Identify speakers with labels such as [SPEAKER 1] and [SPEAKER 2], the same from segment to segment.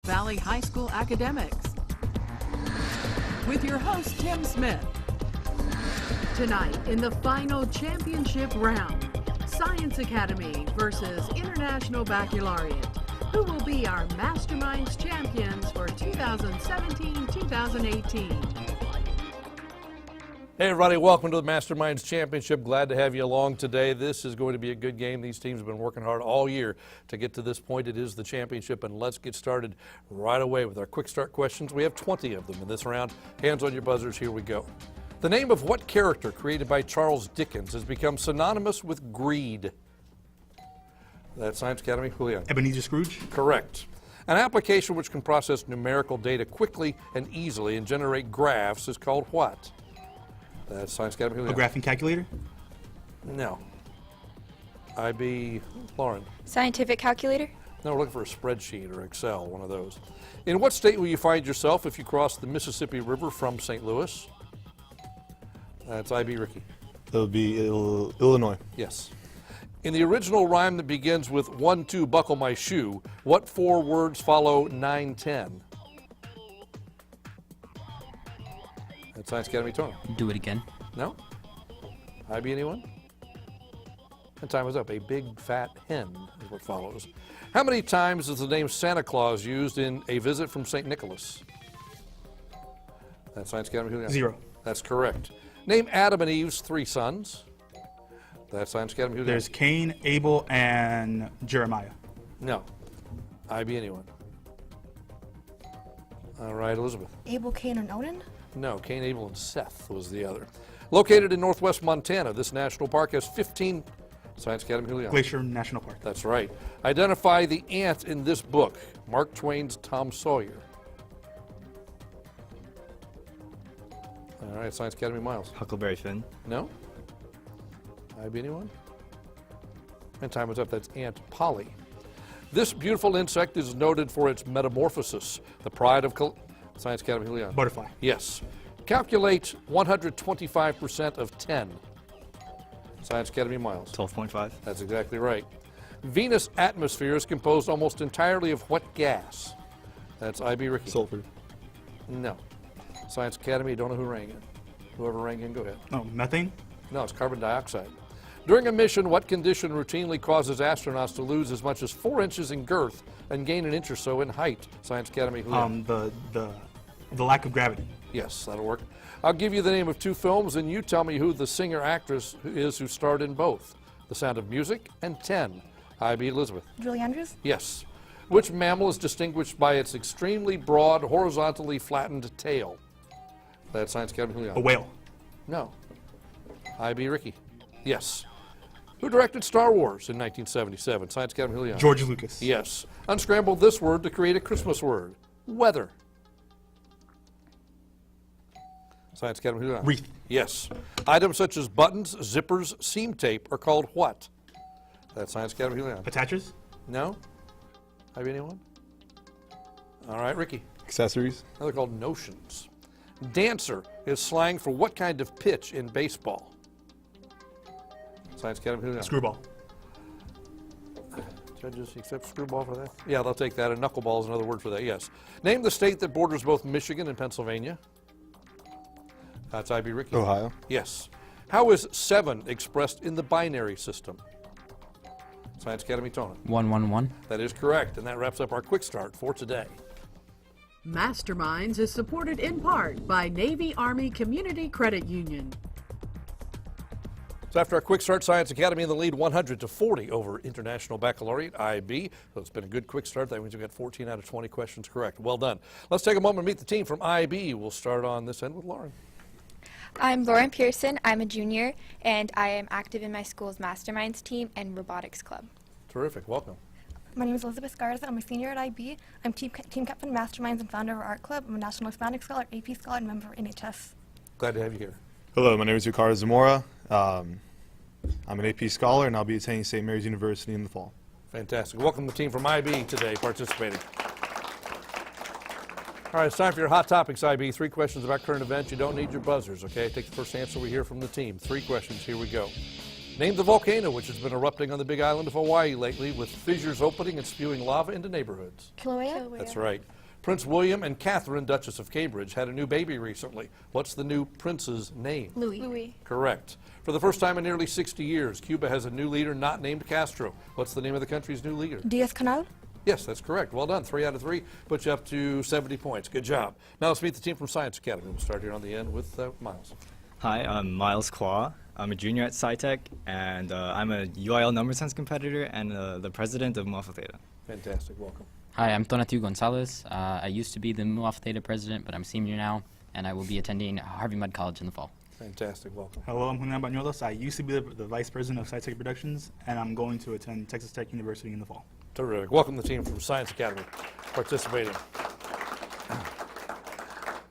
[SPEAKER 1] Valley High School academics. With your host, Tim Smith. Tonight, in the final championship round, Science Academy versus International Baccalaureate. Who will be our Masterminds champions for 2017-2018?
[SPEAKER 2] Hey everybody, welcome to the Masterminds Championship. Glad to have you along today. This is going to be a good game. These teams have been working hard all year to get to this point. It is the championship, and let's get started right away with our quick start questions. We have 20 of them in this round. Hands on your buzzers, here we go. The name of what character created by Charles Dickens has become synonymous with greed? That's Science Academy, Julian.
[SPEAKER 3] Ebenezer Scrooge?
[SPEAKER 2] Correct. An application which can process numerical data quickly and easily and generate graphs is called what? That's Science Academy.
[SPEAKER 3] A graphing calculator?
[SPEAKER 2] No. IB, Lauren.
[SPEAKER 4] Scientific calculator?
[SPEAKER 2] No, we're looking for a spreadsheet or Excel, one of those. In what state will you find yourself if you cross the Mississippi River from St. Louis? That's IB, Ricky.
[SPEAKER 5] It would be Illinois.
[SPEAKER 2] Yes. In the original rhyme that begins with 1, 2, buckle my shoe, what four words follow 9, 10? That's Science Academy, Tony.
[SPEAKER 6] Do it again.
[SPEAKER 2] No? IB, anyone? And time is up. A big fat hen is what follows. How many times is the name Santa Claus used in A Visit from St. Nicholas? That's Science Academy.
[SPEAKER 3] 0.
[SPEAKER 2] That's correct. Name Adam and Eve's 3 sons. That's Science Academy.
[SPEAKER 3] There's Cain, Abel, and Jeremiah.
[SPEAKER 2] No. IB, anyone? All right, Elizabeth.
[SPEAKER 7] Abel, Cain, and Onan?
[SPEAKER 2] No, Cain, Abel, and Seth was the other. Located in northwest Montana, this national park has 15... Science Academy, Julian.
[SPEAKER 3] Glacier National Park.
[SPEAKER 2] That's right. Identify the ant in this book, Mark Twain's Tom Sawyer. All right, Science Academy, Miles.
[SPEAKER 5] Huckleberry Finn.
[SPEAKER 2] No? IB, anyone? And time is up. That's Aunt Polly. This beautiful insect is noted for its metamorphosis, the pride of... Science Academy, Julian.
[SPEAKER 3] Butterfly.
[SPEAKER 2] Yes. Calculate 125% of 10. Science Academy, Miles.
[SPEAKER 5] 12.5.
[SPEAKER 2] That's exactly right. Venus' atmosphere is composed almost entirely of what gas? That's IB, Ricky.
[SPEAKER 5] Sulfur.
[SPEAKER 2] No. Science Academy, don't know who rang in. Whoever rang in, go ahead.
[SPEAKER 3] Oh, methane?
[SPEAKER 2] No, it's carbon dioxide. During a mission, what condition routinely causes astronauts to lose as much as 4 inches in girth and gain an inch or so in height? Science Academy,
[SPEAKER 3] The lack of gravity.
[SPEAKER 2] Yes, that'll work. I'll give you the name of 2 films, and you tell me who the singer-actress is who starred in both. The Sound of Music and 10. IB, Elizabeth.
[SPEAKER 7] Julie Andrews?
[SPEAKER 2] Yes. Which mammal is distinguished by its extremely broad, horizontally flattened tail? That's Science Academy.
[SPEAKER 3] A whale.
[SPEAKER 2] No. IB, Ricky. Yes. Who directed Star Wars in 1977? Science Academy.
[SPEAKER 3] George Lucas.
[SPEAKER 2] Yes. Unscramble this word to create a Christmas word. Weather. Science Academy.
[SPEAKER 3] Wreath.
[SPEAKER 2] Yes. Items such as buttons, zippers, seam tape are called what? That's Science Academy.
[SPEAKER 3] Attachers?
[SPEAKER 2] No? IB, anyone? All right, Ricky.
[SPEAKER 5] Accessories.
[SPEAKER 2] Now they're called notions. Dancer is slang for what kind of pitch in baseball? Science Academy.
[SPEAKER 3] Screwball.
[SPEAKER 2] Judges accept screwball for that? Yeah, they'll take that. And knuckleball is another word for that, yes. Name the state that borders both Michigan and Pennsylvania. That's IB, Ricky.
[SPEAKER 5] Ohio.
[SPEAKER 2] Yes. How is 7 expressed in the binary system? Science Academy, Tona.
[SPEAKER 6] 111.
[SPEAKER 2] That is correct, and that wraps up our quick start for today.
[SPEAKER 1] Masterminds is supported in part by Navy Army Community Credit Union.
[SPEAKER 2] So after our quick start, Science Academy in the lead 100-40 over International Baccalaureate, IB. So it's been a good quick start. That means we've got 14 out of 20 questions correct. Well done. Let's take a moment and meet the team from IB. We'll start on this end with Lauren.
[SPEAKER 4] I'm Lauren Pearson. I'm a junior, and I am active in my school's Masterminds team and robotics club.
[SPEAKER 2] Terrific. Welcome.
[SPEAKER 7] My name is Elizabeth Garza. I'm a senior at IB. I'm team captain Masterminds and founder of our art club. I'm a National Hispanic Scholar, AP Scholar, and member of NHS.
[SPEAKER 2] Glad to have you here.
[SPEAKER 5] Hello, my name is Ricardo Zamora. I'm an AP Scholar, and I'll be attending St. Mary's University in the fall.
[SPEAKER 2] Fantastic. Welcome the team from IB today participating. All right, it's time for your Hot Topics, IB. 3 questions about current events. You don't need your buzzers, okay? Take the first answer we hear from the team. 3 questions. Here we go. Name the volcano which has been erupting on the Big Island of Hawaii lately with fissures opening and spewing lava into neighborhoods.
[SPEAKER 7] Kilauea.
[SPEAKER 2] That's right. Prince William and Catherine, Duchess of Cambridge, had a new baby recently. What's the new prince's name?
[SPEAKER 7] Louis.
[SPEAKER 2] Correct. For the first time in nearly 60 years, Cuba has a new leader not named Castro. What's the name of the country's new leader?
[SPEAKER 7] Diaz-Canel.
[SPEAKER 2] Yes, that's correct. Well done. 3 out of 3 puts you up to 70 points. Good job. Now let's meet the team from Science Academy. We'll start here on the end with Miles.
[SPEAKER 6] Hi, I'm Miles Kwa. I'm a junior at SciTech, and I'm a UIL number sense competitor and the president of Mu Alpha Theta.
[SPEAKER 2] Fantastic. Welcome.
[SPEAKER 8] Hi, I'm Tonatiuh Gonzalez. I used to be the Mu Alpha Theta president, but I'm senior now, and I will be attending Harvey Mudd College in the fall.
[SPEAKER 2] Fantastic. Welcome.
[SPEAKER 3] Hello, I'm Julian Bañuelos. I used to be the vice president of SciTech Productions, and I'm going to attend Texas Tech University in the fall.
[SPEAKER 2] Terrific. Welcome the team from Science Academy participating.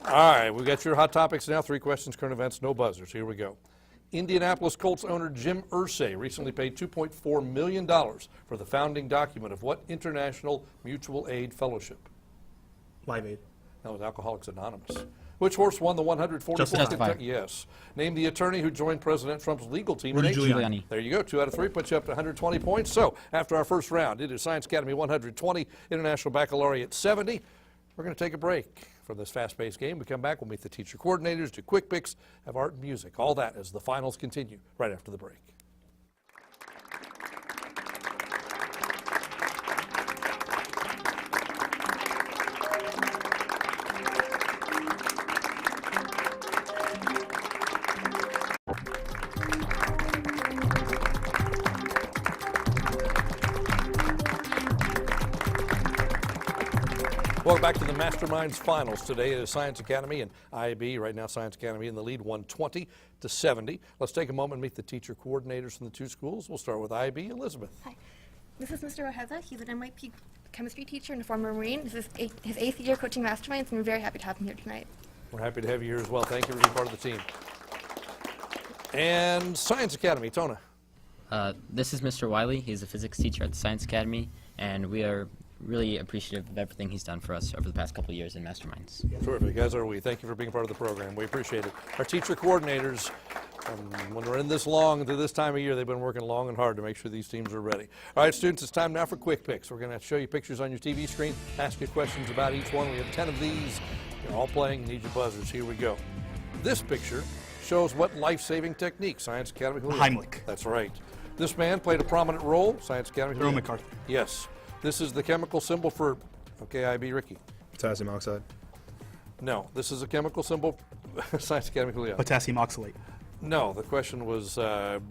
[SPEAKER 2] All right, we've got your hot topics now. 3 questions, current events, no buzzers. Here we go. Indianapolis Colts owner Jim Irsay recently paid $2.4 million for the founding document of what international mutual aid fellowship?
[SPEAKER 3] Live Aid.
[SPEAKER 2] That was Alcoholics Anonymous. Which horse won the 144th
[SPEAKER 8] Justified.
[SPEAKER 2] Kentucky? Yes. Name the attorney who joined President Trump's legal team.
[SPEAKER 3] Rudy
[SPEAKER 2] in
[SPEAKER 3] Giuliani.
[SPEAKER 2] There you go. 2 out of 3 puts you up to 120 points. So after our first round, it is Science Academy 120, International Baccalaureate 70. We're going to take a break from this fast-paced game. We come back, we'll meet the teacher coordinators, do quick picks, have art and music. All that as the finals continue right after the break. Welcome back to the Masterminds Finals. Today it is Science Academy and IB. Right now, Science Academy in the lead, 120 to 70. Let's take a moment and meet the teacher coordinators from the 2 schools. We'll start with IB. Elizabeth.
[SPEAKER 7] Hi. This is Mr. Ojeda. He's an NYP chemistry teacher and a former Marine. This is his 8th year coaching Masterminds, and we're very happy to have him here tonight.
[SPEAKER 2] We're happy to have you here as well. Thank you for being part of the team. And Science Academy, Tona.
[SPEAKER 8] This is Mr. Wiley. He's a physics teacher at the Science Academy, and we are really appreciative of everything he's done for us over the past couple of years in Masterminds.
[SPEAKER 2] Terrific, as are we. Thank you for being part of the program. We appreciate it. Our teacher coordinators, when we're in this long to this time of year, they've been working long and hard to make sure these teams are ready. All right, students, it's time now for quick picks. We're going to show you pictures on your TV screen, ask you questions about each one. We have 10 of these. You're all playing. Need your buzzers. Here we go. This picture shows what life-saving technique? Science Academy.
[SPEAKER 3] Heimlich.
[SPEAKER 2] That's right. This man played a prominent role. Science Academy.
[SPEAKER 3] Earl MacArthur.
[SPEAKER 2] Yes. This is the chemical symbol for, okay, IB, Ricky.
[SPEAKER 5] Potassium oxide.
[SPEAKER 2] No, this is a chemical symbol. Science Academy, Julio.
[SPEAKER 3] Potassium oxalate.
[SPEAKER 2] No, the question was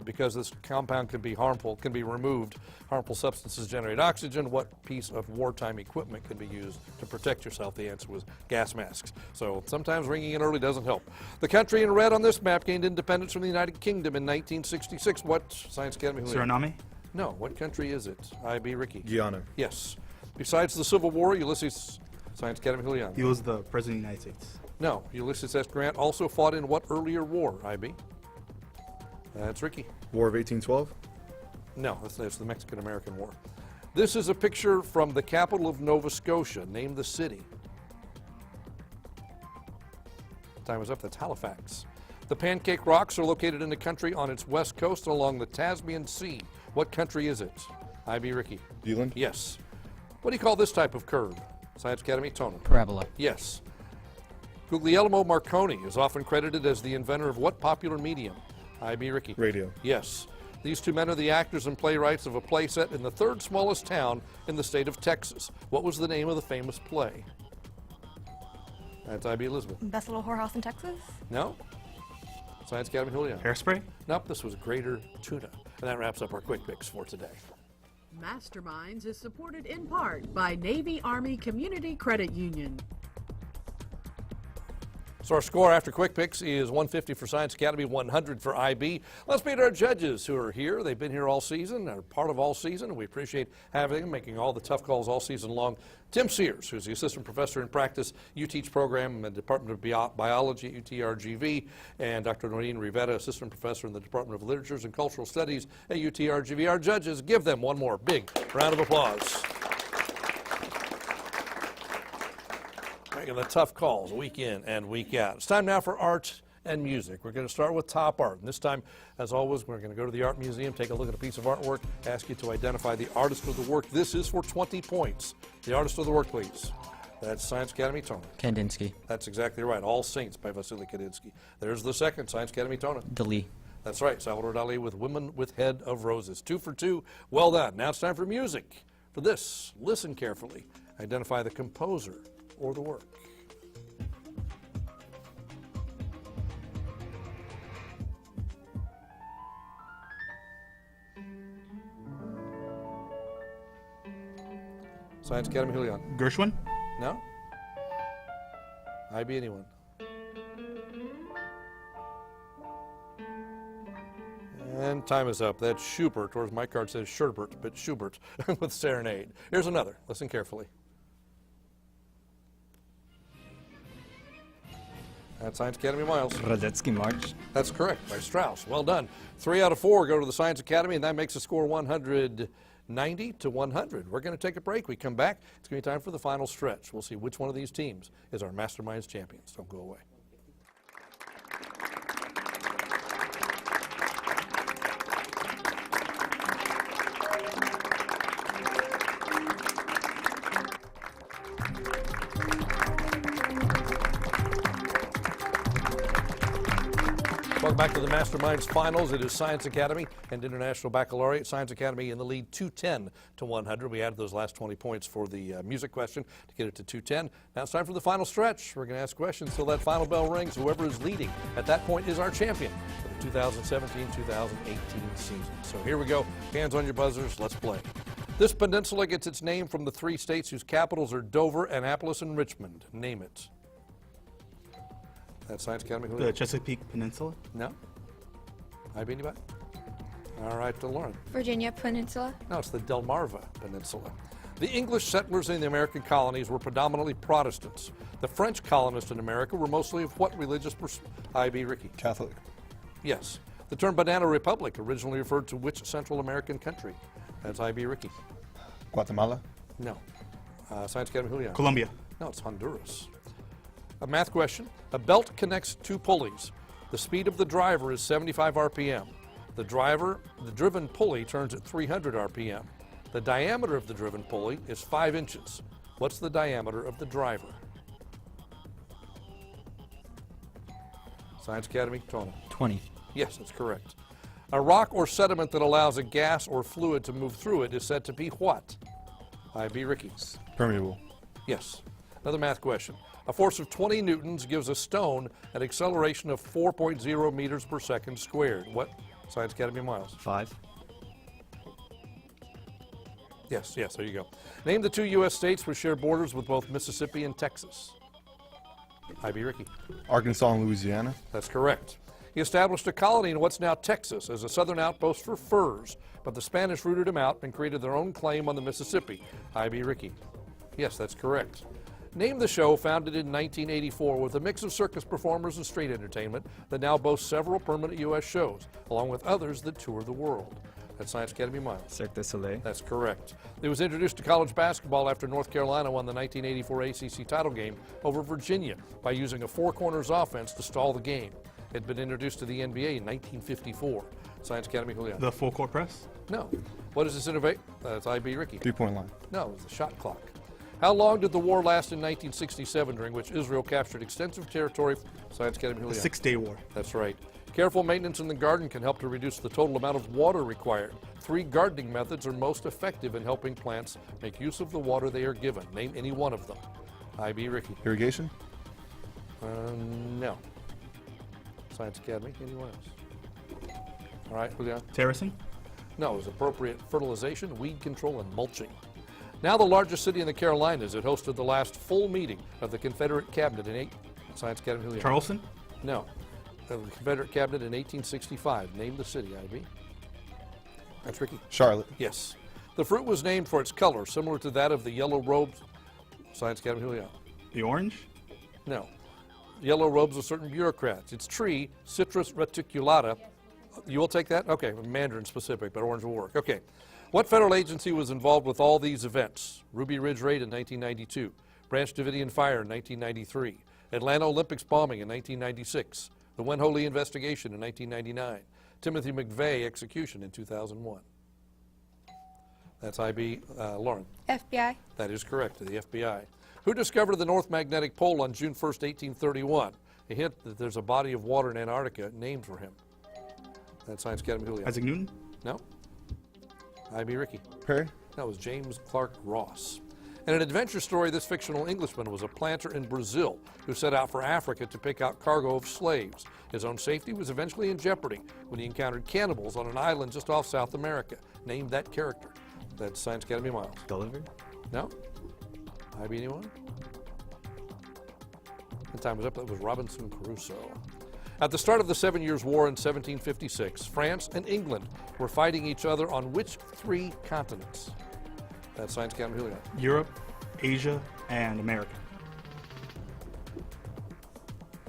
[SPEAKER 2] because this compound can be harmful, can be removed, harmful substances generate oxygen, what piece of wartime equipment can be used to protect yourself? The answer was gas masks. So sometimes ringing in early doesn't help. The country in red on this map gained independence from the United Kingdom in 1966. What? Science Academy, Julio?
[SPEAKER 3] Suriname.
[SPEAKER 2] No, what country is it? IB, Ricky.
[SPEAKER 5] Guyana.
[SPEAKER 2] Yes. Besides the Civil War, Ulysses, Science Academy, Julian.
[SPEAKER 3] He was the president of the United States.
[SPEAKER 2] No, Ulysses S. Grant also fought in what earlier war, IB? That's Ricky.
[SPEAKER 5] War of 1812.
[SPEAKER 2] No, that's the Mexican-American War. This is a picture from the capital of Nova Scotia. Name the city. Time is up. That's Halifax. The Pancake Rocks are located in the country on its west coast along the Tasman Sea. What country is it? IB, Ricky.
[SPEAKER 5] Zealand.
[SPEAKER 2] Yes. What do you call this type of curve? Science Academy, Tona.
[SPEAKER 8] Parabola.
[SPEAKER 2] Yes. Guglielmo Marconi is often credited as the inventor of what popular medium? IB, Ricky.
[SPEAKER 5] Radio.
[SPEAKER 2] Yes. These 2 men are the actors and playwrights of a play set in the 3rd smallest town in the state of Texas. What was the name of the famous play? That's IB, Elizabeth.
[SPEAKER 7] Best Little Whorehouse in Texas.
[SPEAKER 2] No? Science Academy, Julian.
[SPEAKER 3] Hairspray.
[SPEAKER 2] Nope, this was Greater Tuna. And that wraps up our quick picks for today.
[SPEAKER 1] Masterminds is supported in part by Navy Army Community Credit Union.
[SPEAKER 2] So our score after quick picks is 150 for Science Academy, 100 for IB. Let's meet our judges who are here. They've been here all season, are part of all season, and we appreciate having them, making all the tough calls all season long. Tim Sears, who's the assistant professor in practice, UTeach program in the Department of Biology at UTRGV, and Dr. Noreen Rivera, assistant professor in the Department of Literatures and Cultural Studies at UTRGV. Our judges, give them one more big round of applause. Making the tough calls week in and week out. It's time now for art and music. We're going to start with top art. And this time, as always, we're going to go to the art museum, take a look at a piece of artwork, ask you to identify the artist of the work. This is for 20 points. The artist of the work, please. That's Science Academy Tona.
[SPEAKER 8] Kandinsky.
[SPEAKER 2] That's exactly right. All Saints by Vasily Kandinsky. There's the second, Science Academy Tona.
[SPEAKER 8] Dali.
[SPEAKER 2] That's right, Salvador Dali with Women with Head of Roses. 2 for 2. Well done. Now it's time for music. For this, listen carefully. Identify the composer or the work. Science Academy, Julian.
[SPEAKER 3] Gershwin?
[SPEAKER 2] No? IB, anyone? And time is up. That's Schubert, or as my card says, Sherbert, but Schubert with Serenade. Here's another. Listen carefully. That's Science Academy Miles.
[SPEAKER 6] Radetzky March.
[SPEAKER 2] That's correct, by Strauss. Well done. 3 out of 4 go to the Science Academy, and that makes the score 190 to 100. We're going to take a break. We come back. It's going to be time for the final stretch. We'll see which one of these teams is our Masterminds champions. Don't go away. Welcome back to the Masterminds Finals. It is Science Academy and International Baccalaureate. Science Academy in the lead 210 to 100. We added those last 20 points for the music question to get it to 210. Now it's time for the final stretch. We're going to ask questions till that final bell rings. Whoever is leading at that point is our champion for the 2017-2018 season. So here we go. Hands on your buzzers. Let's play. This peninsula gets its name from the 3 states whose capitals are Dover, Annapolis, and Richmond. Name it. That's Science Academy.
[SPEAKER 3] The Chesapeake Peninsula?
[SPEAKER 2] No? IB, anybody? All right, to Lauren.
[SPEAKER 4] Virginia Peninsula.
[SPEAKER 2] No, it's the Delmarva Peninsula. The English settlers in the American colonies were predominantly Protestants. The French colonists in America were mostly of what religious IB, Ricky?
[SPEAKER 5] Catholic.
[SPEAKER 2] Yes. The term banana republic originally referred to which Central American country? That's IB, Ricky.
[SPEAKER 5] Guatemala.
[SPEAKER 2] No. Science Academy, Julian.
[SPEAKER 3] Colombia.
[SPEAKER 2] No, it's Honduras. A math question. A belt connects 2 pulleys. The speed of the driver is 75 RPM. The driven pulley turns at 300 RPM. The diameter of the driven pulley is 5 inches. What's the diameter of the driver? Science Academy, Tona.
[SPEAKER 8] 20.
[SPEAKER 2] Yes, that's correct. A rock or sediment that allows a gas or fluid to move through it is said to be what? IB, Ricky.
[SPEAKER 5] Permeable.
[SPEAKER 2] Yes. Another math question. A force of 20 newtons gives a stone an acceleration of 4.0 meters per second squared. What? Science Academy miles.
[SPEAKER 6] 5.
[SPEAKER 2] Yes, there you go. Name the 2 U.S. states which share borders with both Mississippi and Texas. IB, Ricky.
[SPEAKER 5] Arkansas and Louisiana.
[SPEAKER 2] That's correct. He established a colony in what's now Texas as a southern outpost for furs, but the Spanish rooted him out and created their own claim on the Mississippi. IB, Ricky. Yes, that's correct. Name the show, founded in 1984 with a mix of circus performers and street entertainment that now boasts several permanent U.S. shows, along with others that tour the world. That's Science Academy Miles.
[SPEAKER 6] Cirque du Soleil.
[SPEAKER 2] That's correct. It was introduced to college basketball after North Carolina won the 1984 ACC title game over Virginia by using a 4 corners offense to stall the game. It had been introduced to the NBA in 1954. Science Academy, Julian.
[SPEAKER 3] The full court press?
[SPEAKER 2] No. What does this innovate? That's IB, Ricky.
[SPEAKER 5] 3-point line.
[SPEAKER 2] No, it's the shot clock. How long did the war last in 1967, during which Israel captured extensive territory? Science Academy,
[SPEAKER 3] The
[SPEAKER 2] Julian.
[SPEAKER 3] 6-Day War.
[SPEAKER 2] That's right. Careful maintenance in the garden can help to reduce the total amount of water required. 3 gardening methods are most effective in helping plants make use of the water they are given. Name any one of them. IB, Ricky.
[SPEAKER 5] Irrigation.
[SPEAKER 2] No. Science Academy. Anyone else? All right, Julian.
[SPEAKER 3] Terracing?
[SPEAKER 2] No, it was appropriate fertilization, weed control, and mulching. Now the largest city in the Carolinas, it hosted the last full meeting of the Confederate Cabinet in Science Academy, Julian.
[SPEAKER 3] Charleston?
[SPEAKER 2] No. The Confederate Cabinet in 1865. Name the city, IB. That's Ricky.
[SPEAKER 5] Charlotte.
[SPEAKER 2] Yes. The fruit was named for its color, similar to that of the yellow robes. Science Academy, Julian.
[SPEAKER 3] The orange?
[SPEAKER 2] No. Yellow robes of certain bureaucrats. Its tree, Citrus reticulata. You will take that? Okay, Mandarin specific, but orange will work. Okay. What federal agency was involved with all these events? Ruby Ridge Raid in 1992, Branch Davidian Fire in 1993, Atlanta Olympics bombing in 1996, The Wenholey investigation in 1999. Timothy McVeigh execution in 2001. That's IB. Lauren.
[SPEAKER 4] FBI.
[SPEAKER 2] That is correct, the FBI. Who discovered the North Magnetic Pole on June 1st, 1831? A hint that there's a body of water in Antarctica named for him. That's Science Academy. Julio.
[SPEAKER 3] Isaac Newton?
[SPEAKER 2] No. IB. Ricky.
[SPEAKER 5] Perry?
[SPEAKER 2] That was James Clark Ross. In an adventure story, this fictional Englishman was a planter in Brazil who set out for Africa to pick out cargo of slaves. His own safety was eventually in jeopardy when he encountered cannibals on an island just off South America. Name that character. That's Science Academy. Miles.
[SPEAKER 6] Gulliver?
[SPEAKER 2] No? IB. Anyone? The time was up. That was Robinson Crusoe. At the start of the 7 Years' War in 1756, France and England were fighting each other on which 3 continents? That's Science Academy. Julio.
[SPEAKER 3] Europe, Asia, and America.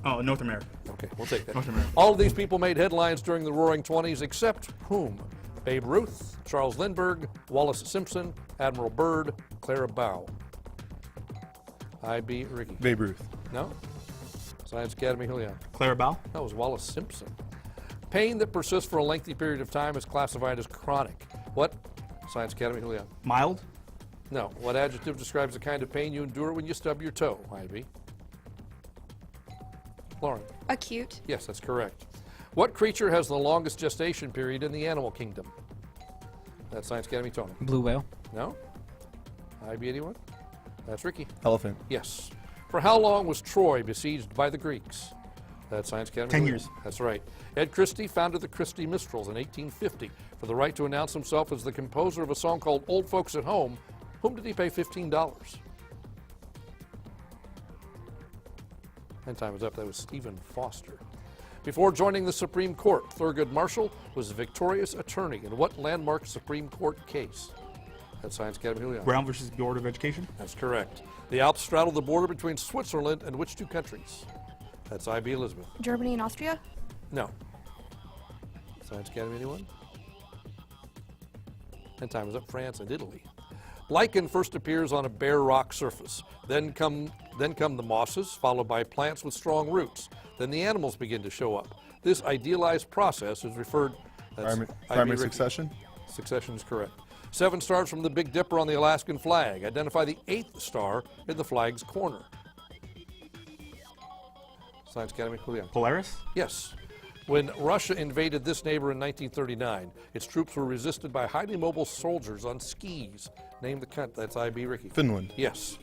[SPEAKER 3] Oh, North America.
[SPEAKER 2] Okay, we'll take that.
[SPEAKER 3] North America.
[SPEAKER 2] All of these people made headlines during the Roaring '20s, except whom? Babe Ruth, Charles Lindbergh, Wallace Simpson, Admiral Byrd, Clara Bow. IB. Ricky.
[SPEAKER 5] Babe Ruth.
[SPEAKER 2] No? Science Academy. Julio.
[SPEAKER 3] Clara Bow?
[SPEAKER 2] That was Wallace Simpson. Pain that persists for a lengthy period of time is classified as chronic. What? Science Academy. Julio.
[SPEAKER 3] Mild?
[SPEAKER 2] No. What adjective describes the kind of pain you endure when you stub your toe? IB. Lauren.
[SPEAKER 4] Acute.
[SPEAKER 2] Yes, that's correct. What creature has the longest gestation period in the animal kingdom? That's Science Academy. Tony.
[SPEAKER 8] Blue whale.
[SPEAKER 2] No? IB. Anyone? That's Ricky.
[SPEAKER 5] Elephant.
[SPEAKER 2] Yes. For how long was Troy besieged by the Greeks? That's Science Academy.
[SPEAKER 3] 10 years.
[SPEAKER 2] That's right. Ed Christie founded the Christie Minstrels in 1850 for the right to announce himself as the composer of a song called Old Folks at Home. Whom did he pay $15? And time is up. That was Stephen Foster. Before joining the Supreme Court, Thurgood Marshall was a victorious attorney in what landmark Supreme Court case? That's Science Academy. Julio.
[SPEAKER 3] Brown versus Board of Education?
[SPEAKER 2] That's correct. The Alps straddle the border between Switzerland and which 2 countries? That's IB. Elizabeth.
[SPEAKER 7] Germany and Austria?
[SPEAKER 2] No. Science Academy. Anyone? And time is up. France and Italy. Lichen first appears on a bare rock surface. Then come the mosses, followed by plants with strong roots. Then the animals begin to show up. This idealized process is referred.
[SPEAKER 5] Primary succession?
[SPEAKER 2] Succession is correct. 7 stars from the Big Dipper on the Alaskan flag. Identify the 8th star in the flag's corner. Science Academy. Julio.
[SPEAKER 3] Polaris?
[SPEAKER 2] Yes. When Russia invaded this neighbor in 1939, its troops were resisted by highly mobile soldiers on skis. Name the country. That's IB. Ricky.
[SPEAKER 5] Finland.
[SPEAKER 2] Yes.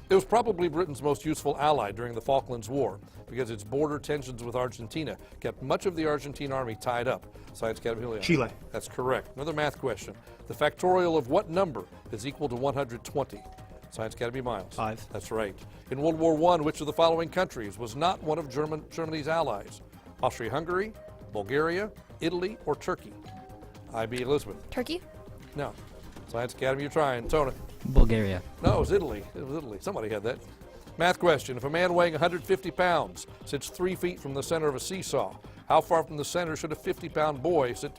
[SPEAKER 2] It was probably Britain's most useful ally during the Falklands War because its border tensions with Argentina kept much of the Argentine army tied up. Science Academy. Julio.
[SPEAKER 3] Chile.
[SPEAKER 2] That's correct. Another math question. The factorial of what number is equal to 120? Science Academy. Miles.
[SPEAKER 6] 5.
[SPEAKER 2] That's right. In World War I, which of the following countries was not one of Germany's allies? Austria-Hungary, Bulgaria, Italy, or Turkey? IB. Elizabeth.
[SPEAKER 7] Turkey?
[SPEAKER 2] No. Science Academy, you're trying. Tona.
[SPEAKER 8] Bulgaria.
[SPEAKER 2] No, it was Italy. It was Italy. Somebody had that. Math question. If a man weighing 150 pounds sits 3 feet from the center of a seesaw, how far from the center should a 50-pound boy sit?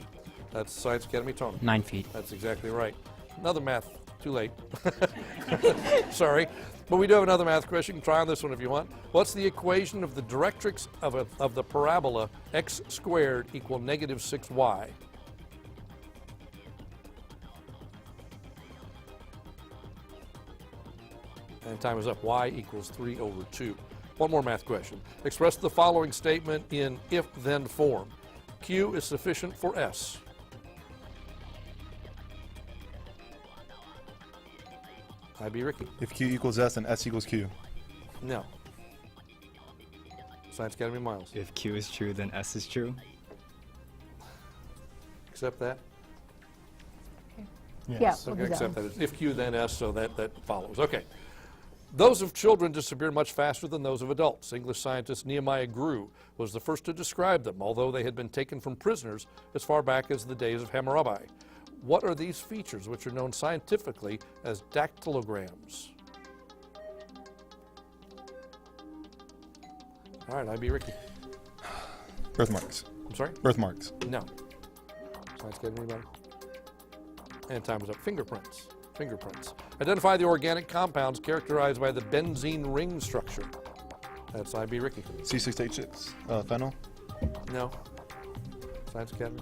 [SPEAKER 2] That's Science Academy. Tona.
[SPEAKER 8] 9 feet.
[SPEAKER 2] That's exactly right. Another math. Too late. Sorry. But we do have another math question. You can try on this one if you want. What's the equation of the directrix of the parabola x squared equal negative 6y? And time is up. Y equals 3 over 2. One more math question. Express the following statement in if-then form. Q is sufficient for S. IB. Ricky.
[SPEAKER 5] If Q equals S, then S equals Q.
[SPEAKER 2] No. Science Academy. Miles.
[SPEAKER 6] If Q is true, then S is true.
[SPEAKER 2] Accept that?
[SPEAKER 9] Yes.
[SPEAKER 2] Okay, accept that. If Q, then S, so that follows. Okay. Those of children disappear much faster than those of adults. English scientist Nehemiah Grew was the first to describe them, although they had been taken from prisoners as far back as the days of Hammurabi. What are these features which are known scientifically as dactylograms? All right, IB. Ricky.
[SPEAKER 5] Birthmarks.
[SPEAKER 2] I'm sorry?
[SPEAKER 5] Birthmarks.
[SPEAKER 2] No. Science Academy, anybody? And time is up. Fingerprints. Fingerprints. Identify the organic compounds characterized by the benzene ring structure. That's IB. Ricky.
[SPEAKER 5] C6H6. Phenyl.
[SPEAKER 2] No. Science Academy?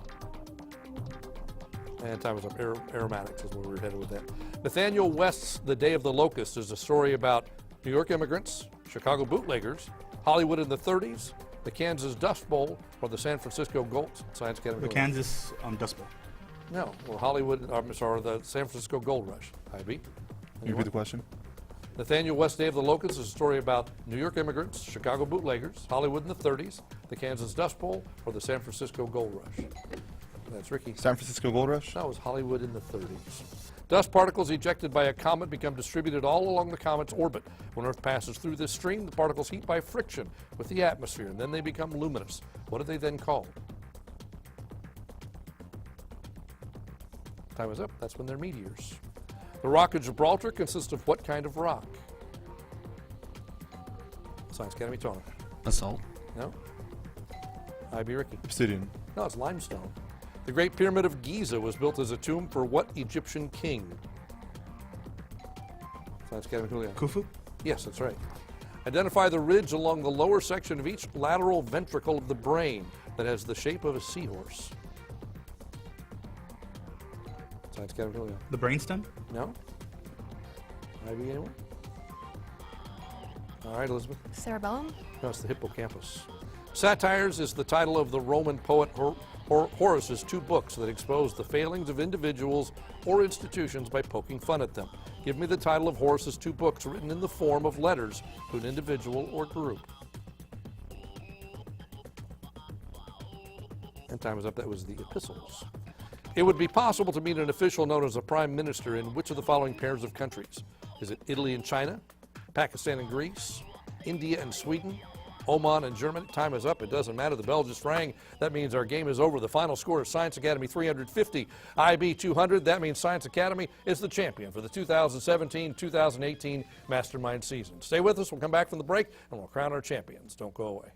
[SPEAKER 2] And time was up. Aromatics is where we were headed with that. Nathaniel West's The Day of the Locust is a story about New York immigrants, Chicago bootleggers, Hollywood in the 30s, the Kansas Dust Bowl, or the San Francisco Gold. Science Academy.
[SPEAKER 3] The Kansas Dust Bowl.
[SPEAKER 2] No, or Hollywood, I'm sorry, the San Francisco Gold Rush. IB.
[SPEAKER 5] Can you repeat the question?
[SPEAKER 2] Nathaniel West's Day of the Locust is a story about New York immigrants, Chicago bootleggers, Hollywood in the 30s, the Kansas Dust Bowl, or the San Francisco Gold Rush. That's Ricky.
[SPEAKER 5] San Francisco Gold Rush?
[SPEAKER 2] That was Hollywood in the 30s. Dust particles ejected by a comet become distributed all along the comet's orbit. When Earth passes through this stream, the particles heat by friction with the atmosphere, and then they become luminous. What are they then called? Time is up. That's when they're meteors. The Rock of Gibraltar consists of what kind of rock? Science Academy, Tona.
[SPEAKER 8] Basalt.
[SPEAKER 2] No? IB Ricky.
[SPEAKER 5] Obsidian.
[SPEAKER 2] No, it's limestone. The Great Pyramid of Giza was built as a tomb for what Egyptian king? Science Academy, Julian.
[SPEAKER 3] Khufu?
[SPEAKER 2] Yes, that's right. Identify the ridge along the lower section of each lateral ventricle of the brain that has the shape of a seahorse. Science Academy, Julian.
[SPEAKER 3] The brainstem?
[SPEAKER 2] No? IB, anyone? All right, Elizabeth.
[SPEAKER 7] Cerebellum?
[SPEAKER 2] No, it's the hippocampus. Satires is the title of the Roman poet Horace's two books that expose the failings of individuals or institutions by poking fun at them. Give me the title of Horace's two books written in the form of letters to an individual or group. And time is up. That was the epistles. It would be possible to meet an official known as a prime minister in which of the following pairs of countries? Is it Italy and China, Pakistan and Greece, India and Sweden, Oman and Germany? Time is up. It doesn't matter. The bell just rang. That means our game is over. The final score is Science Academy 350, IB 200. That means Science Academy is the champion for the 2017-2018 Mastermind season. Stay with us. We'll come back from the break and we'll crown our champions. Don't go away.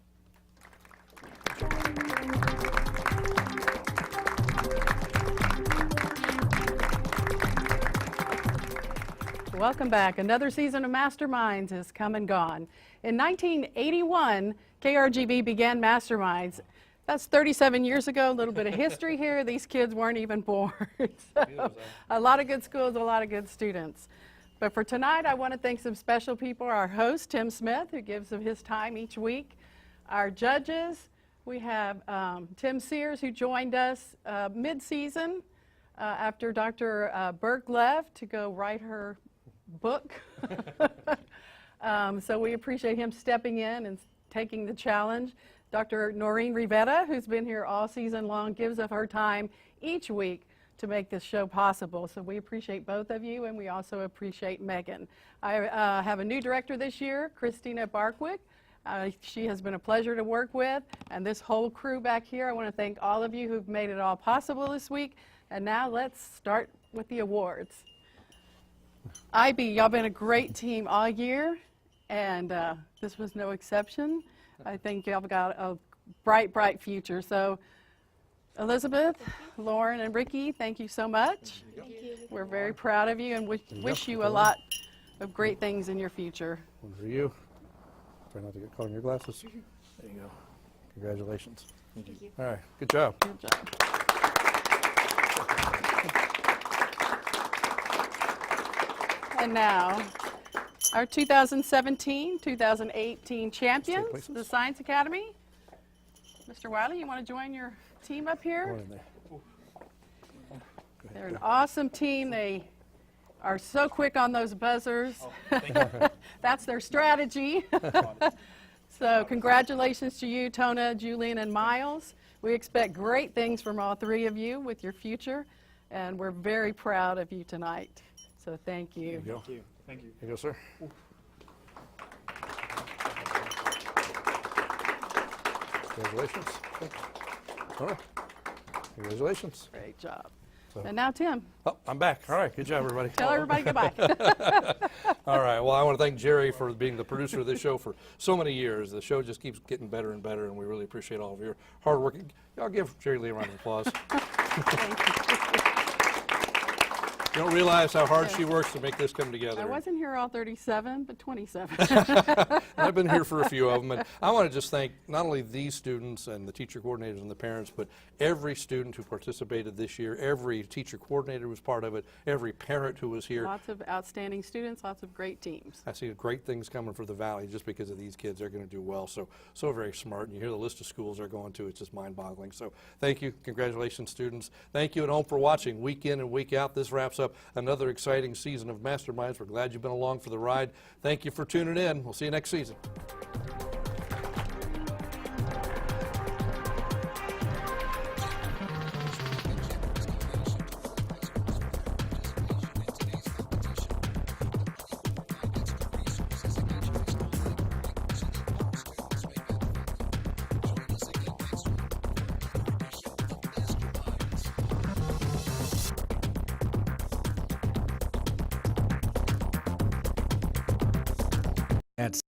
[SPEAKER 1] Welcome back. Another season of Masterminds has come and gone. In 1981, KRGB began Masterminds. That's 37 years ago. A little bit of history here. These kids weren't even born. So, a lot of good schools, a lot of good students. But for tonight, I want to thank some special people. Our host, Tim Smith, who gives of his time each week. Our judges, we have Tim Sears, who joined us mid-season after Dr. Berg left to go write her book. So we appreciate him stepping in and taking the challenge. Dr. Noreen Rivera, who's been here all season long, gives of her time each week to make this show possible. So we appreciate both of you, and we also appreciate Megan. I have a new director this year, Christina Barkwick. She has been a pleasure to work with, and this whole crew back here. I want to thank all of you who've made it all possible this week. And now let's start with the awards. IB, y'all been a great team all year, and this was no exception. I think y'all got a bright, bright future. So, Elizabeth, Lauren, and Ricky, thank you so much.
[SPEAKER 7] Thank you.
[SPEAKER 1] We're very proud of you and wish you a lot of great things in your future.
[SPEAKER 2] One for you. Try not to get caught in your glasses. There you go. Congratulations.
[SPEAKER 7] Thank you.
[SPEAKER 2] All right. Good job.
[SPEAKER 1] Good job. And now, our 2017-2018 champions,
[SPEAKER 2] places.
[SPEAKER 1] the Science Academy. Mr. Wiley, you want to join your team up here?
[SPEAKER 2] Go in there.
[SPEAKER 1] They're an awesome team. They are so quick on those buzzers. That's their strategy. So congratulations to you, Tona, Julian, and Miles. We expect great things from all three of you with your future, and we're very proud of you tonight. So thank you.
[SPEAKER 2] There you go.
[SPEAKER 3] Thank you. Thank you.
[SPEAKER 2] There you go, sir. Congratulations. All right. Congratulations.
[SPEAKER 1] Great job.
[SPEAKER 2] So-
[SPEAKER 1] And now Tim,
[SPEAKER 2] Oh, I'm back. All right. Good job, everybody.
[SPEAKER 1] tell everybody goodbye.
[SPEAKER 2] All right. Well, I want to thank Jerry for being the producer of this show for so many years. The show just keeps getting better and better, and we really appreciate all of your hard work. Y'all give Jerry Lee a round of applause. You don't realize how hard she works to make this come together.
[SPEAKER 9] I wasn't here all 37, but 27.
[SPEAKER 2] I've been here for a few of them, and I want to just thank not only these students and the teacher coordinators and the parents, but every student who participated this year, every teacher coordinator who was part of it, every parent who was here.
[SPEAKER 9] Lots of outstanding students, lots of great teams.
[SPEAKER 2] I see great things coming for the Valley just because of these kids. They're going to do well, so very smart. And you hear the list of schools they're going to, it's just mind-boggling. So thank you. Congratulations, students. Thank you at home for watching week in and week out. This wraps up another exciting season of Masterminds. We're glad you've been along for the ride. Thank you for tuning in. We'll see you next season.